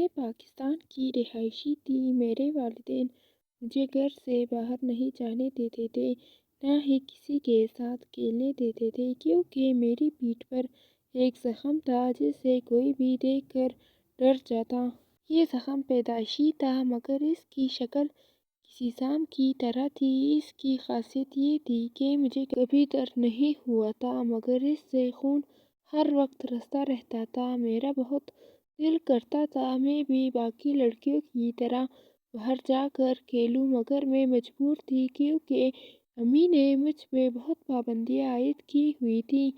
میں پاکستان کی رہائشی تھی۔ میرے والدین مجھے گھر سے باہر نہیں جانے دیتے تھے، نہ ہی کسی کے ساتھ کھیلنے دیتے تھے، کیونکہ میری پیٹھ پر ایک زخم تھا جسے کوئی بھی دیکھ کر ڈر جاتا۔ یہ زخم پیدائشی تھا، مگر اس کی شکل کسی سام کی طرح تھی۔ اس کی خاصیت یہ تھی کہ مجھے کبھی درد نہیں ہوا تھا، مگر اس سے خون ہر وقت رستا رہتا تھا۔ میرا بہت دل کرتا تھا میں بھی باقی لڑکیوں کی طرح باہر جا کر کھیلوں، مگر میں مجبور تھی کیونکہ امی نے مجھ پہ بہت پابندیاں عائد کی ہوئی تھیں۔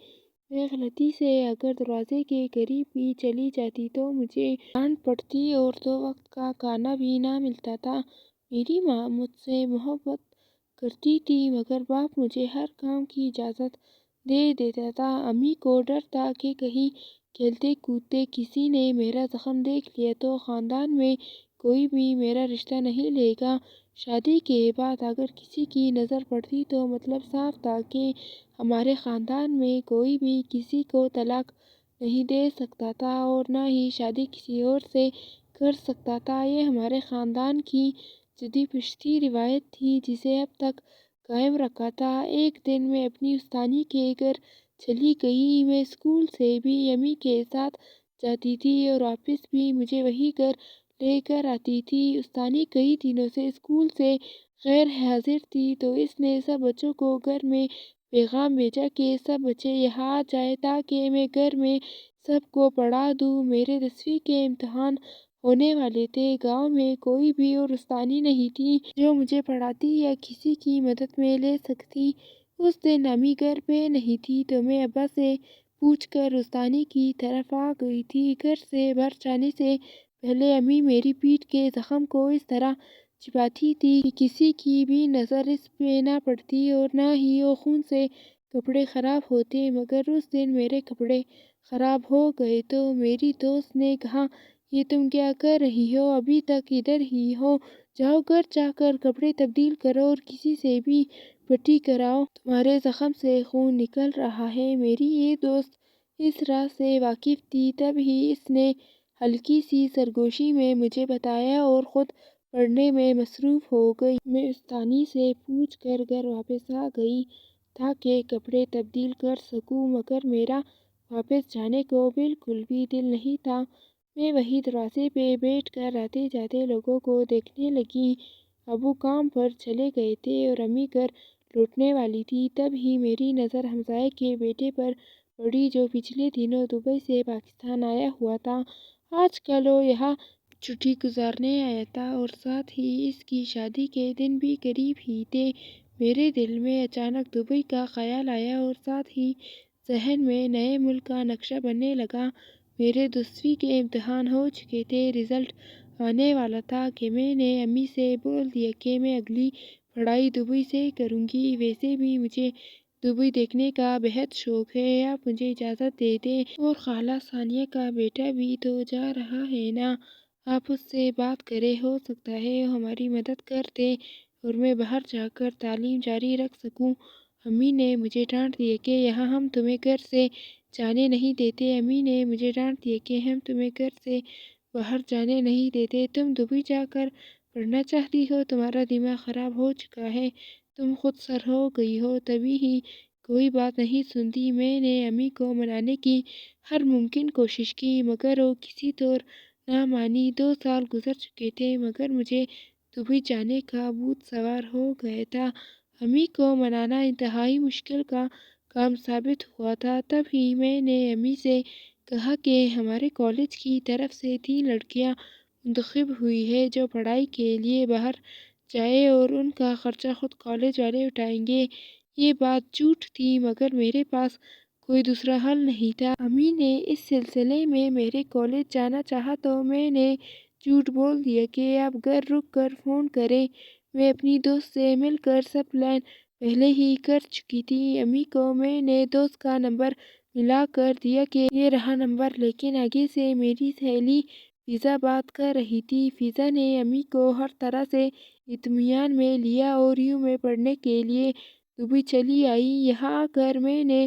میں غلطی سے اگر دروازے کے قریب بھی چلی جاتی تو مجھے ڈانٹ پڑتی اور 2 وقت کا کھانا بھی نہ ملتا تھا۔ میری ماں مجھ سے محبت کرتی تھی، مگر باپ مجھے ہر کام کی اجازت دے دیتا تھا۔ امی کو ڈر تھا کہ کہیں کھیلتے کودتے کسی نے میرا زخم دیکھ لیا تو خاندان میں کوئی بھی میرا رشتہ نہیں لے گا۔ شادی کے بعد اگر کسی کی نظر پڑتی تو مطلب صاف تھا کہ ہمارے خاندان میں کوئی بھی کسی کو طلاق نہیں دے سکتا تھا اور نہ ہی شادی کسی اور سے کر سکتا تھا۔ یہ ہمارے خاندان کی جدی پشتی روایت تھی جسے اب تک قائم رکھا تھا۔ ایک دن میں اپنی استانی کے گھر چلی گئی۔ میں اسکول سے بھی امی کے ساتھ جاتی تھی اور واپس بھی مجھے وہی گھر لے کر آتی تھی۔ استانی کئی دنوں سے اسکول سے غیر حاضر تھی تو اس نے سب بچوں کو گھر میں پیغام بھیجا کہ سب بچے یہاں آ جائیں تاکہ میں گھر میں سب کو پڑھا دوں۔ میرے 10ویں کے امتحان ہونے والے تھے۔ گاؤں میں کوئی بھی اور استانی نہیں تھی جو مجھے پڑھاتی یا کسی کی مدد میں لے سکتی۔ اس دن امی گھر پہ نہیں تھی تو میں ابا سے پوچھ کر استانی کی طرف آ گئی تھی۔ گھر سے باہر جانے سے پہلے امی میری پیٹھ کے زخم کو اس طرح چھپاتی تھی کہ کسی کی بھی نظر اس پہ نہ پڑتی اور نہ ہی وہ خون سے کپڑے خراب ہوتے۔ مگر اس دن میرے کپڑے خراب ہو گئے تو میری دوست نے کہا، یہ تم کیا کر رہی ہو؟ ابھی تک ادھر ہی ہو، جاؤ گھر جا کر کپڑے تبدیل کرو اور کسی سے بھی پٹی کراؤ، تمہارے زخم سے خون نکل رہا ہے۔ میری یہ دوست اس راز سے واقف تھی، تب ہی اس نے ہلکی سی سرگوشی میں مجھے بتایا اور خود پڑھنے میں مصروف ہو گئی۔ میں استانی سے پوچھ کر گھر واپس آ گئی تاکہ کپڑے تبدیل کر سکوں، مگر میرا واپس جانے کو بالکل بھی دل نہیں تھا۔ میں وہیں دروازے پہ بیٹھ کر آتے جاتے لوگوں کو دیکھنے لگی۔ ابو کام پر چلے گئے تھے اور امی گھر لوٹنے والی تھی۔ تب ہی میری نظر ہمسائے کے بیٹے پر پڑی جو پچھلے دنوں دبئی سے پاکستان آیا ہوا تھا۔ آج کل وہ یہاں چھٹی گزارنے آیا تھا اور ساتھ ہی اس کی شادی کے دن بھی قریب ہی تھے۔ میرے دل میں اچانک دبئی کا خیال آیا اور ساتھ ہی ذہن میں نئے ملک کا نقشہ بننے لگا۔ میرے 10ویں کے امتحان ہو چکے تھے، رزلٹ آنے والا تھا کہ میں نے امی سے بول دیا کہ میں اگلی پڑھائی دبئی سے کروں گی۔ ویسے بھی مجھے دبئی دیکھنے کا بہت شوق ہے، آپ مجھے اجازت دے دیں، اور خالہ ثانیہ کا بیٹا بھی تو جا رہا ہے نا، آپ اس سے بات کریں، ہو سکتا ہے وہ ہماری مدد کر دے اور میں باہر جا کر تعلیم جاری رکھ سکوں۔ امی نے مجھے ڈانٹ دیا کہ یہاں ہم تمہیں گھر سے جانے نہیں دیتے، امی نے مجھے ڈانٹ دیا کہ ہم تمہیں گھر سے باہر جانے نہیں دیتے، تم دبئی جا کر پڑھنا چاہتی ہو، تمہارا دماغ خراب ہو چکا ہے، تم خود سر ہو گئی ہو، تبھی ہی کوئی بات نہیں سنتی۔ میں نے امی کو منانے کی ہر ممکن کوشش کی، مگر وہ کسی طور نہ مانی۔ 2 سال گزر چکے تھے مگر مجھے دبئی جانے کا بھوت سوار ہو گیا تھا۔ امی کو منانا انتہائی مشکل کا کام ثابت ہوا تھا۔ تب ہی میں نے امی سے کہا کہ ہمارے کالج کی طرف سے 3 لڑکیاں منتخب ہوئی ہیں جو پڑھائی کے لیے باہر جائیں اور ان کا خرچہ خود کالج والے اٹھائیں گے۔ یہ بات جھوٹ تھی مگر میرے پاس کوئی دوسرا حل نہیں تھا۔ امی نے اس سلسلے میں میرے کالج جانا چاہا تو میں نے جھوٹ بول دیا کہ آپ گھر رک کر فون کریں۔ میں اپنی دوست سے مل کر سب پلان پہلے ہی کر چکی تھی۔ امی کو میں نے دوست کا نمبر ملا کر دیا کہ یہ رہا نمبر، لیکن آگے سے میری سہیلی فضا بات کر رہی تھی۔ فضا نے امی کو ہر طرح سے اطمینان میں لیا اور یوں میں پڑھنے کے لیے دبئی چلی آئی۔ یہاں آ کر میں نے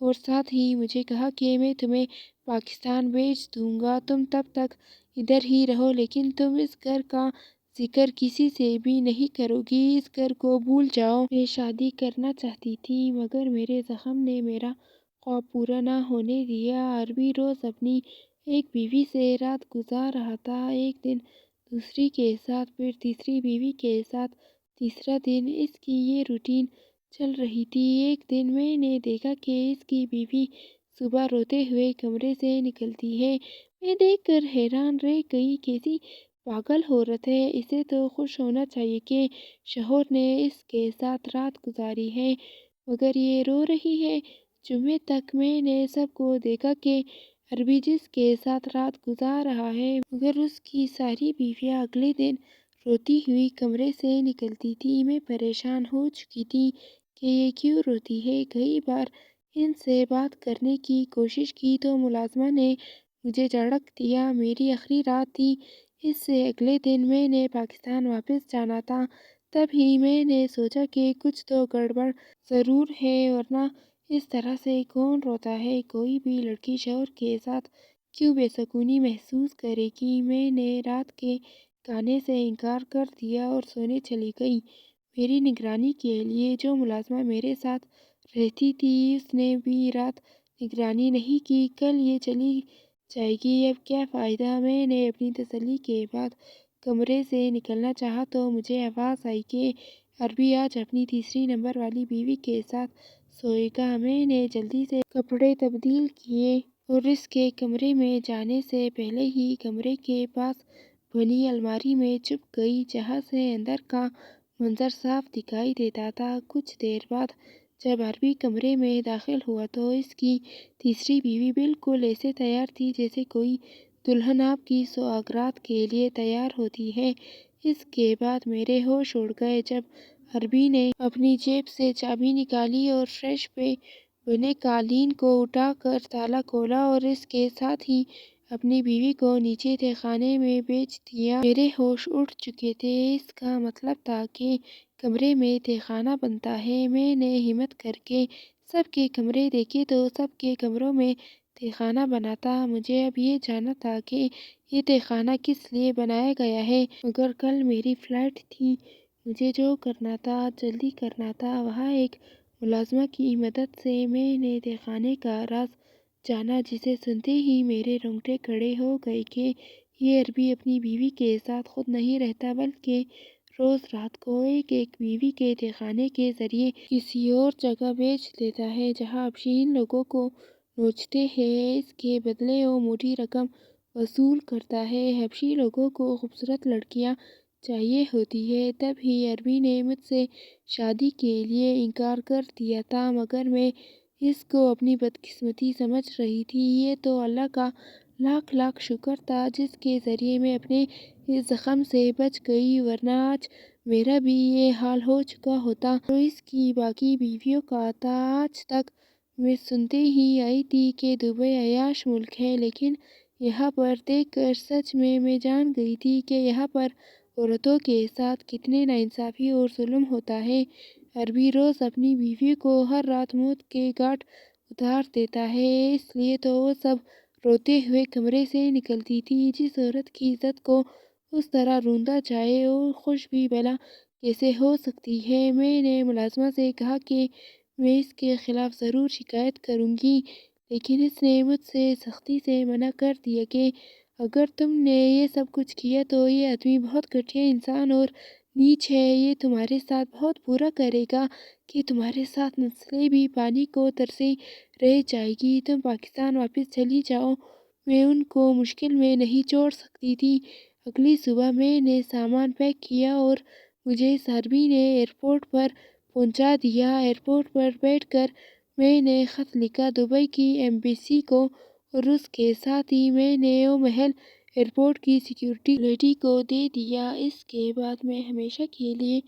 اور ساتھ ہی مجھے کہا کہ میں تمہیں پاکستان بھیج دوں گا، تم تب تک ادھر ہی رہو، لیکن تم اس گھر کا ذکر کسی سے بھی نہیں کرو گی، اس گھر کو بھول جاؤ۔ میں شادی کرنا چاہتی تھی مگر میرے زخم نے میرا خواب پورا نہ ہونے دیا۔ عربی روز اپنی ایک بیوی سے رات گزار رہا تھا، ایک دن دوسری کے ساتھ، پھر تیسری بیوی کے ساتھ، تیسرا دن۔ اس کی یہ روٹین چل رہی تھی۔ ایک دن میں نے دیکھا کہ اس کی بیوی صبح روتے ہوئے کمرے سے نکلتی ہے۔ میں دیکھ کر حیران رہ گئی، کیسی پاگل عورت ہے، اسے تو خوش ہونا چاہیے کہ شوہر نے اس کے ساتھ رات گزاری ہے، مگر یہ رو رہی ہے۔ جمعے تک میں نے سب کو دیکھا کہ عربی جس کے ساتھ رات گزار رہا ہے، مگر اس کی ساری بیویاں اگلے دن روتی ہوئی کمرے سے نکلتی تھی۔ میں پریشان ہو چکی تھی کہ یہ کیوں روتی ہے۔ کئی بار ان سے بات کرنے کی کوشش کی تو ملازمہ نے مجھے جھڑک دیا۔ میری آخری رات تھی، اس سے اگلے دن میں نے پاکستان واپس جانا تھا۔ تب ہی میں نے سوچا کہ کچھ تو گڑبڑ ضرور ہے، ورنہ اس طرح سے کون روتا ہے؟ کوئی بھی لڑکی شوہر کے ساتھ کیوں بے سکونی محسوس کرے گی؟ میں نے رات کے کھانے سے انکار کر دیا اور سونے چلی گئی۔ میری نگرانی کے لیے جو ملازمہ میرے ساتھ رہتی تھی، اس نے بھی رات نگرانی نہیں کی۔ کل یہ چلی جائے گی، اب کیا فائدہ؟ میں نے اپنی تسلی کے بعد کمرے سے نکلنا چاہا تو مجھے آواز آئی کہ عربی آج اپنی تیسری نمبر والی بیوی کے ساتھ سوئے گا۔ میں نے جلدی سے کپڑے تبدیل کیے اور اس کے کمرے میں جانے سے پہلے ہی کمرے کے پاس بنی الماری میں چھپ گئی، جہاں سے اندر کا منظر صاف دکھائی دیتا تھا۔ کچھ دیر بعد جب عربی کمرے میں داخل ہوا تو اس کی تیسری بیوی بالکل ایسے تیار تھی جیسے کوئی دلہن آپ کی سوغات کے لیے تیار ہوتی ہے۔ اس کے بعد میرے ہوش اڑ گئے جب عربی نے اپنی جیب سے چابی نکالی اور فرش پہ بنے قالین کو اٹھا کر تالا کھولا اور اس کے ساتھ ہی اپنی بیوی کو نیچے تہہ خانے میں بھیج دیا۔ میرے ہوش اڑ چکے تھے، اس کا مطلب تھا کہ کمرے میں تہہ خانہ بنتا ہے۔ میں نے ہمت کر کے سب کے کمرے دیکھے تو سب کے کمروں میں تہہ خانہ بنا تھا۔ مجھے اب یہ جاننا تھا کہ یہ تہہ خانہ کس لیے بنایا گیا ہے، مگر کل میری فلائٹ تھی، مجھے جو کرنا تھا جلدی کرنا تھا۔ وہاں ایک ملازمہ کی مدد سے میں نے تہہ خانے کا راز جانا، جسے سنتے ہی میرے رونگٹے کھڑے ہو گئے کہ یہ عربی اپنی بیوی کے ساتھ خود نہیں رہتا، بلکہ روز رات کو ایک ایک بیوی کے تہہ خانے کے ذریعے کسی اور جگہ بھیج دیتا ہے، جہاں حبشین لوگوں کو نوچتے ہیں، اس کے بدلے وہ موٹی رقم وصول کرتا ہے۔ حبشی لوگوں کو خوبصورت لڑکیاں چاہیے ہوتی ہیں، تب ہی عربی نے مجھ سے شادی کے لیے انکار کر دیا تھا، مگر میں اس کو اپنی بدقسمتی سمجھ رہی تھی۔ یہ تو اللہ کا لاکھ لاکھ شکر تھا جس کے ذریعے میں اپنے اس زخم سے بچ گئی، ورنہ آج میرا بھی یہ حال ہو چکا ہوتا۔ جو اس کی باقی بیویوں کا تھا۔ آج تک میں سنتے ہی آئی تھی کہ دبئی عیاش ملک ہے، لیکن یہاں پر دیکھ کر سچ میں جان گئی تھی کہ یہاں پر عورتوں کے ساتھ کتنے ناانصافی اور ظلم ہوتا ہے۔ عربی روز اپنی بیوی کو ہر رات موت کے گھاٹ اتار دیتا ہے، اس لیے تو وہ سب روتے ہوئے کمرے سے نکلتی تھی۔ جس عورت کی عزت کو اس طرح روندا جائے، وہ خوش بھی بھلا کیسے ہو سکتی ہے؟ میں نے ملازمہ سے کہا کہ میں اس کے خلاف ضرور شکایت کروں گی، لیکن اس نے مجھ سے سختی سے منع کر دیا کہ اگر تم نے یہ سب کچھ کیا تو یہ آدمی بہت گھٹیا انسان اور نیچ ہے، یہ تمہارے ساتھ بہت برا کرے گا کہ تمہارے ساتھ نسلیں بھی پانی کو ترسے رہ جائیں گی۔ تم پاکستان واپس چلی جاؤ۔ میں ان کو مشکل میں نہیں چھوڑ سکتی تھی۔ اگلی صبح میں نے سامان پیک کیا اور مجھے اس عربی نے ایئرپورٹ پر پہنچا دیا۔ ایئرپورٹ پر بیٹھ کر میں نے خط لکھا دبئی کی ایمبیسی کو، اور اس کے ساتھ ہی میں نے وہ محل ایئرپورٹ کی سیکورٹی لیڈی کو دے دیا۔ اس کے بعد میں ہمیشہ کے لیے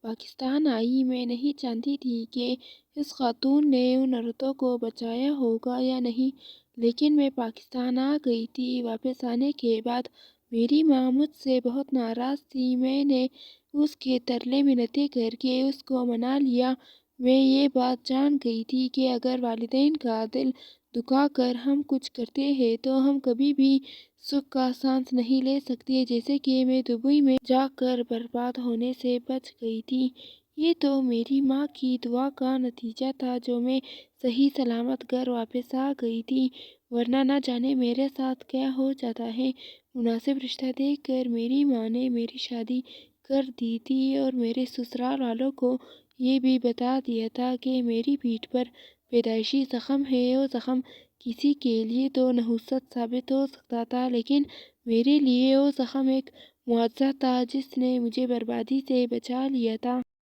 پاکستان آئی۔ میں نہیں جانتی تھی کہ اس خاتون نے ان عورتوں کو بچایا ہوگا یا نہیں، لیکن میں پاکستان آ گئی تھی۔ واپس آنے کے بعد میری ماں مجھ سے بہت ناراض تھی۔ میں نے اس کے ترلے منتیں کر کے اس کو منا لیا، میں یہ بات جان گئی تھی کہ اگر والدین کا دل دکھا کر ہم کچھ کرتے ہیں تو ہم کبھی بھی سکھ کا سانس نہیں لے سکتے، جیسے کہ میں دبئی میں جا کر برباد ہونے سے بچ گئی تھی۔ یہ تو میری ماں کی دعا کا نتیجہ تھا جو میں صحیح سلامت گھر واپس آ گئی تھی، ورنہ نہ جانے میرے ساتھ کیا ہو جاتا ہے۔ مناسب رشتہ دیکھ کر میری ماں نے میری شادی کر دی تھی اور میرے سسرال والوں کو یہ بھی بتا دیا تھا کہ میری پیٹھ پر پیدائشی زخم ہے۔ وہ زخم کسی کے لیے تو نحوست ثابت ہو سکتا تھا، لیکن میرے لیے وہ زخم ایک معجزہ تھا جس نے مجھے بربادی سے بچا لیا تھا۔